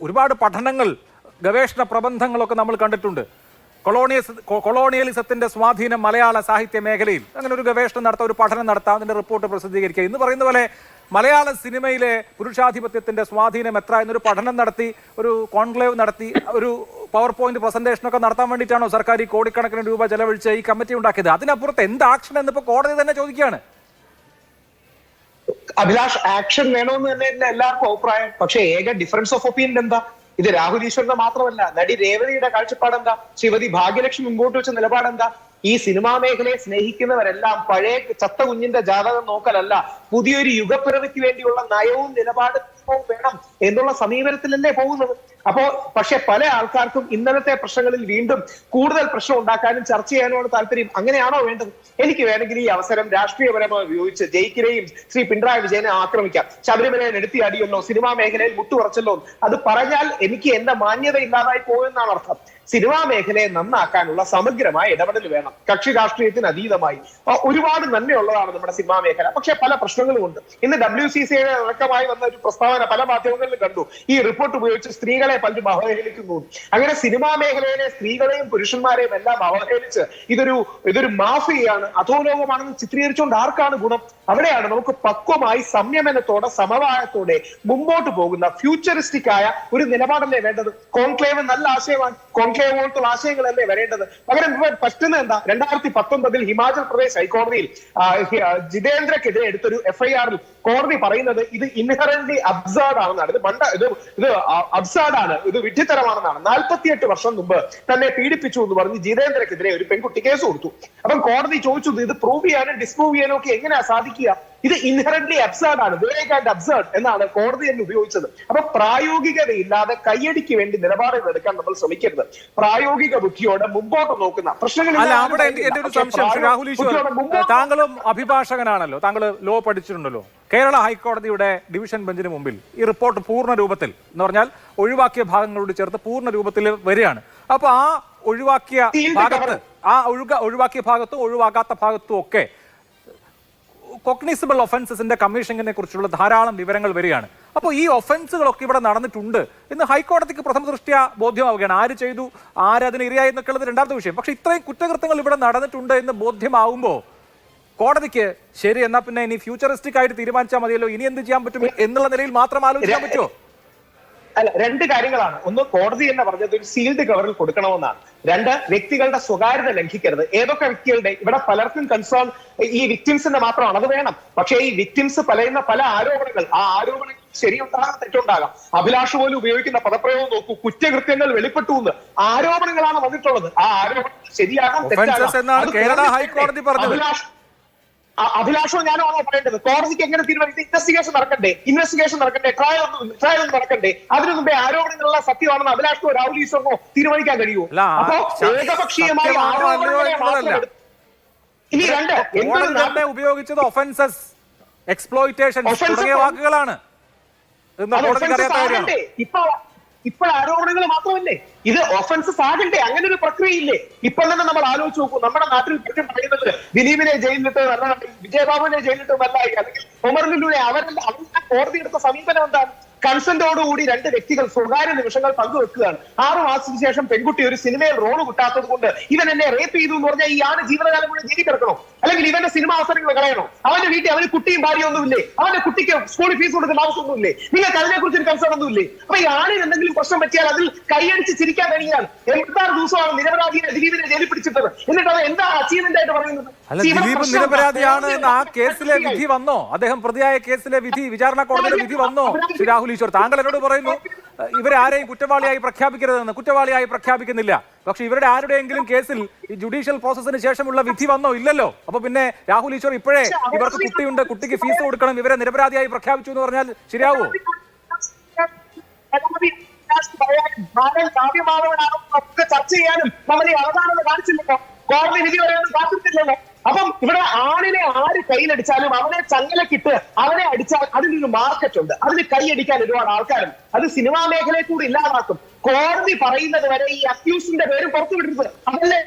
ഒരുപാട് പഠനങ്ങൾ, ഗവേഷണ പ്രബന്ധങ്ങളൊക്കെ നമ്മൾ കണ്ടിട്ടുണ്ട്. കൊളോണിയലിസത്തിന്റെ സ്വാധീനം മലയാള സാഹിത്യ മേഖലയിൽ, അങ്ങനെ ഒരു ഗവേഷണം നടത്താം, ഒരു പഠനം നടത്താം, അതിന്റെ റിപ്പോർട്ട് പ്രസിദ്ധീകരിക്കുക. ഇന്ന് പറയുന്ന പോലെ മലയാള സിനിമയിലെ പുരുഷാധിപത്യത്തിന്റെ സ്വാധീനം എത്ര എന്നൊരു പഠനം നടത്തി, ഒരു കോൺക്ലേവ് നടത്തി, ഒരു പവർ പോയിന്റ് പ്രസന്റേഷനൊക്കെ നടത്താൻ വേണ്ടിയിട്ടാണോ സർക്കാർ ഈ കോടിക്കണക്കിന് രൂപ ചെലവഴിച്ച് ഈ കമ്മിറ്റി ഉണ്ടാക്കിയത്? അതിനപ്പുറത്ത് എന്ത് ആക്ഷൻ എന്നിപ്പോ കോടതി തന്നെ ചോദിക്കുകയാണ്. അഭിലാഷ്, ആക്ഷൻ വേണമെന്ന് തന്നെ എല്ലാവർക്കും അഭിപ്രായം. പക്ഷേ ഏക ഡിഫറൻസ് ഓഫ് ഒപ്പീനിയൻ എന്താ? ഇത് രാഹുൽ ഈശ്വറിന്റെ മാത്രമല്ല, നടി രേവതിയുടെ കാഴ്ചപ്പാടെന്താ? ശ്രീമതി ഭാഗ്യലക്ഷ്മി മുമ്പോട്ട് വെച്ച നിലപാടെന്താ? ഈ സിനിമാ മേഖലയെ സ്നേഹിക്കുന്നവരെല്ലാം പഴയ ചത്ത കുഞ്ഞിന്റെ ജാതകം നോക്കലല്ല, പുതിയൊരു യുഗപ്പിറവിക്ക് വേണ്ടിയുള്ള നയവും നിലപാടും വേണം എന്നുള്ള സമീപനത്തിലല്ലേ പോകുന്നത്. പക്ഷെ പല ആൾക്കാർക്കും ഇന്നലത്തെ പ്രശ്നങ്ങളിൽ വീണ്ടും കൂടുതൽ പ്രശ്നം ഉണ്ടാക്കാനും ചർച്ച ചെയ്യാനുമാണ് താല്പര്യം. അങ്ങനെയാണോ വേണ്ടത്? എനിക്ക് വേണമെങ്കിൽ ഈ അവസരം രാഷ്ട്രീയപരമായി ഉപയോഗിച്ച് ജയിക്കിനെയും ശ്രീ പിണറായി വിജയനെ ആക്രമിക്കാം. ശബരിമലയെ എടുത്തിയാടിയല്ലോ, സിനിമാ മേഖലയിൽ മുട്ടുറച്ചല്ലോ, അത് പറഞ്ഞാൽ എനിക്ക് എന്റെ മാന്യത ഇല്ലാതായി പോകുമെന്നാണ് അർത്ഥം. സിനിമാ മേഖലയെ നന്നാക്കാനുള്ള സമഗ്രമായ ഇടപെടൽ വേണം, കക്ഷി രാഷ്ട്രീയത്തിന് അതീതമായി. ഒരുപാട് നന്മയുള്ളതാണ് നമ്മുടെ സിനിമാ മേഖല, പക്ഷെ പല പ്രശ്നങ്ങളും ഉണ്ട്. ഇന്ന് WCCയുടെ ഇറക്കമായി വന്ന ഒരു പ്രസ്താവന പല മാധ്യമങ്ങളിലും കണ്ടു. ഈ റിപ്പോർട്ട് ഉപയോഗിച്ച് സ്ത്രീകളെ പലരും അവഹേളിക്കുന്നു. അങ്ങനെ സിനിമാ മേഖലയിലെ സ്ത്രീകളെയും പുരുഷന്മാരെയും എല്ലാം അവഹേളിച്ച് ഇതൊരു മാഫിയാണ്, അധോലോകമാണെന്ന് ചിത്രീകരിച്ചുകൊണ്ട് ആർക്കാണ് ഗുണം? അവിടെയാണ് നമുക്ക് പക്വമായി സംയമനത്തോടെ സമവായത്തോടെ മുമ്പോട്ട് പോകുന്ന ഫ്യൂച്ചറിസ്റ്റിക് ആയ ഒരു നിലപാടല്ലേ വേണ്ടത്. കോൺക്ലേവ് നല്ല ആശയമാണ്, കോൺക്ലേവ് പോലത്തുള്ള ആശയങ്ങളല്ലേ വരേണ്ടത്. പകരം പറ്റുന്നത് എന്താ? 2019 ഹിമാചൽ പ്രദേശ് ഹൈക്കോടതിയിൽ ജിതേന്ദ്രക്കെതിരെ എടുത്തൊരു FIR-ൽ കോടതി പറയുന്നത് ഇത് ഇൻഹറന്റ്ലി അബ്സേർഡ് ആണെന്നാണ്. ഇത് അബ്സേർഡ്, ഇത് വിഡ്ഢിത്തരമാണെന്നാണ്. 48 വർഷം മുമ്പ് തന്നെ പീഡിപ്പിച്ചു എന്ന് പറഞ്ഞ് ജിതേന്ദ്രക്കെതിരെ ഒരു പെൺകുട്ടി കേസ് കൊടുത്തു. അപ്പം കോടതി ചോദിച്ചു, ഇത് പ്രൂവ് ചെയ്യാനും ഡിസ്പ്രൂവ് ചെയ്യാനും ഒക്കെ എങ്ങനെയാ സാധിക്കുക? ഇത് ഇൻഹറന്റ്ലി അബ്സേർഡ് ആണ്, വേഗ് ആൻഡ് അബ്സേർഡ് എന്നാണ് കോടതി എന്ന് ഉപയോഗിച്ചത്. അപ്പൊ പ്രായോഗികതയില്ലാതെ കയ്യടിക്ക് വേണ്ടി നിലപാടുകൾ എടുക്കാൻ നമ്മൾ ശ്രമിക്കരുത്. പ്രായോഗിക ബുദ്ധിയോടെ മുമ്പോട്ട് നോക്കുന്ന പ്രശ്നങ്ങളിൽ താങ്കളും അഭിഭാഷകനാണല്ലോ, താങ്കൾ ലോ പഠിച്ചിട്ടുണ്ടല്ലോ. കേരള ഹൈക്കോടതിയുടെ ഡിവിഷൻ ബെഞ്ചിന് മുമ്പിൽ ഈ റിപ്പോർട്ട് പൂർണ്ണ രൂപത്തിൽ എന്ന് പറഞ്ഞാൽ ഒഴിവാക്കിയ ഭാഗങ്ങളോട് ചേർത്ത് പൂർണ്ണ രൂപത്തിൽ വരികയാണ്. അപ്പൊ ആ ഒഴിവാക്കിയ ഭാഗത്ത്, ഒഴിവാക്കിയ ഭാഗത്തും ഒഴിവാക്കാത്ത ഭാഗത്തും ഒക്കെ കോഗ്നിസിബിൾ ഒഫൻസസിന്റെ കമ്മീഷനെ കുറിച്ചുള്ള ധാരാളം വിവരങ്ങൾ വരികയാണ്. അപ്പോൾ ഈ ഒഫൻസുകളൊക്കെ ഇവിടെ നടന്നിട്ടുണ്ട് എന്ന് ഹൈക്കോടതിക്ക് പ്രഥമ ദൃഷ്ട്യാ ബോധ്യമാവുകയാണ്. ആര് ചെയ്തു, ആരതിന് ഇരയായി എന്നൊക്കെ ഉള്ളത് രണ്ടാമത്തെ വിഷയം. പക്ഷെ ഇത്രയും കുറ്റകൃത്യങ്ങൾ ഇവിടെ നടന്നിട്ടുണ്ട് എന്ന് ബോധ്യമാവുമ്പോൾ കോടതിക്ക് ശരി, എന്നാ പിന്നെ ഇനി ഫ്യൂച്ചറിസ്റ്റിക് ആയിട്ട് തീരുമാനിച്ചാൽ മതിയല്ലോ, ഇനി എന്ത് ചെയ്യാൻ പറ്റും എന്നുള്ള നിലയിൽ മാത്രം ആലോചിക്കാൻ പറ്റുമോ? അല്ല, രണ്ട് കാര്യങ്ങളാണ്. ഒന്ന്, കോടതി എന്ന് പറഞ്ഞത് ഒരു സീൽഡ് കവറിൽ കൊടുക്കണമെന്നാണ്. രണ്ട്, വ്യക്തികളുടെ സ്വകാര്യത ലംഘിക്കരുത്. ഏതൊക്കെ വ്യക്തികളുടെ? ഇവിടെ പലർക്കും കൺസേൺ ഈ വിക്ടിംസിന്റെ മാത്രമാണ്, അത് വേണം. പക്ഷേ ഈ വിക്ടിംസ് പറയുന്ന പല ആരോപണങ്ങൾ, ആ ആരോപണങ്ങൾ ശരിയുണ്ടാകാം, തെറ്റുണ്ടാകാം. അഭിലാഷ് പോലും ഉപയോഗിക്കുന്ന പദപ്രയോഗം നോക്കൂ, കുറ്റകൃത്യങ്ങൾ വെളിപ്പെട്ടു എന്ന് ആരോപണങ്ങളാണ് വന്നിട്ടുള്ളത്. ആ ആരോപണം ശരിയാകാം, തെറ്റാകാം. ഹൈക്കോടതി പറഞ്ഞു. അഭിലാഷോ ഞാനോ ആണോ പറയേണ്ടത്? കോടതിക്ക് എങ്ങനെ തീരുമാനിക്കും? ഇൻവെസ്റ്റിഗേഷൻ നടക്കണ്ടേ, ട്രയൽ നടക്കണ്ടേ? അതിനു മുമ്പേ ആരോപണങ്ങളുള്ള സത്യമാണെന്ന് അഭിലാഷോ രാഹുൽ ഈശ്വറിനോ തീരുമാനിക്കാൻ കഴിയുമോ? അപ്പോ ഏകപക്ഷീയമായി ഇനി രണ്ട് ഉപയോഗിച്ചത് ഒഫൻസസ്, എക്സ്പ്ലോയിറ്റേഷൻ തുടങ്ങിയ വാക്കുകളാണ്. ഇപ്പോൾ ആരോപണങ്ങൾ മാത്രമല്ലേ, ഇത് ഒഫൻസസ് ആകണ്ടേ? അങ്ങനെ ഒരു പ്രക്രിയ ഇല്ലേ? ഇപ്പൊ തന്നെ നമ്മൾ ആലോചിച്ച് നോക്കൂ. നമ്മുടെ നാട്ടിൽ പറ്റും പറയുന്നത് ദിലീപിനെ ജയിലിലിട്ട് നല്ല, വിജയബാബുവിനെ ജയിലിലിട്ട് നല്ലതായി, അല്ലെങ്കിൽ ഒമർ ലുലുവിനെ, അവരെല്ലാം കോടതി എടുത്ത സമീപനം എന്താണ്? കൺസെന്റോടുകൂടി രണ്ട് വ്യക്തികൾ സ്വകാര്യ നിമിഷങ്ങൾ പങ്കുവെക്കുകയാണ്. 6 മാസത്തിന് ശേഷം പെൺകുട്ടി ഒരു സിനിമയിൽ റോള് കിട്ടാത്തത് കൊണ്ട് ഇവൻ എന്നെ റേപ്പ് ചെയ്തു എന്ന് പറഞ്ഞാൽ ഈ ആണ് ജീവിതകാലം മുഴുവൻ ജയിലിൽ കിടക്കണോ? അല്ലെങ്കിൽ ഇവന്റെ സിനിമ അവസരങ്ങൾ കളയണോ? അവന്റെ വീട്ടിൽ അവന് കുട്ടിയും ഭാര്യയൊന്നുമില്ലേ? അവന്റെ കുട്ടിക്ക് സ്കൂളിൽ ഫീസ് കൊടുക്കുന്ന ആവശ്യമൊന്നുമില്ലേ? നിങ്ങൾക്ക് അതിനെ കുറിച്ച് ഒരു കൺസേൺ ഒന്നുമില്ലേ? അപ്പൊ ഈ ആണിന് എന്തെങ്കിലും പ്രശ്നം പറ്റിയാൽ അതിൽ കൈയടിച്ച് ചിരിക്കാൻ കഴിയാണ്. 86 ദിവസമാണ് നിരപരാധിയെ ദിലീപിനെ ജയിലിൽ പിടിച്ചിട്ടത്. എന്നിട്ട് അത് എന്താ അച്ചീവ്മെന്റ് ആയിട്ട് പറയുന്നത്? നിരപരാധിയാണ് ആ കേസിലെ വിധി വന്നോ? അദ്ദേഹം പ്രതിയായ കേസിലെ വിധി, വിചാരണ കോടതിയുടെ വിധി വന്നോ? ശ്രീ രാഹുൽ ഈശ്വർ, താങ്കൾ എന്നോട് പറയുന്നു ഇവരെ ആരെയും കുറ്റവാളിയായി പ്രഖ്യാപിക്കരുതെന്ന്. കുറ്റവാളിയായി പ്രഖ്യാപിക്കുന്നില്ല. പക്ഷെ ഇവരുടെ ആരുടെയെങ്കിലും കേസിൽ ഈ ജുഡീഷ്യൽ പ്രോസസ്സിന് ശേഷമുള്ള വിധി വന്നോ? ഇല്ലല്ലോ. അപ്പൊ പിന്നെ രാഹുൽ ഈശ്വർ ഇപ്പോഴേ ഇവർക്ക് കുട്ടിയുണ്ട്, കുട്ടിക്ക് ഫീസ് കൊടുക്കണം, ഇവരെ നിരപരാധിയായി പ്രഖ്യാപിച്ചു എന്ന് പറഞ്ഞാൽ ശരിയാവോ? ചർച്ച ചെയ്യാനും നമ്മൾ ഈ അവതാരത കാണിച്ചില്ലല്ലോ, കോടതി വിധി വരെയൊന്നും കാത്തിട്ടില്ലല്ലോ. അപ്പം ഇവിടെ ആണിനെ ആര് കയ്യിലടിച്ചാലും അവനെ ചങ്ങലക്കിട്ട് അവനെ അടിച്ചാൽ അതിനൊരു മാർക്കറ്റ് ഉണ്ട്, അതിന് കൈയടിക്കാൻ ഒരുപാട് ആൾക്കാരും. അത് സിനിമാ മേഖലയെ കൂടി ഇല്ലാതാക്കും. കോടതി പറയുന്നത് വരെ ഈ അക്യൂസിന്റെ പേര് പുറത്തുവിടരുത്, അതല്ലേ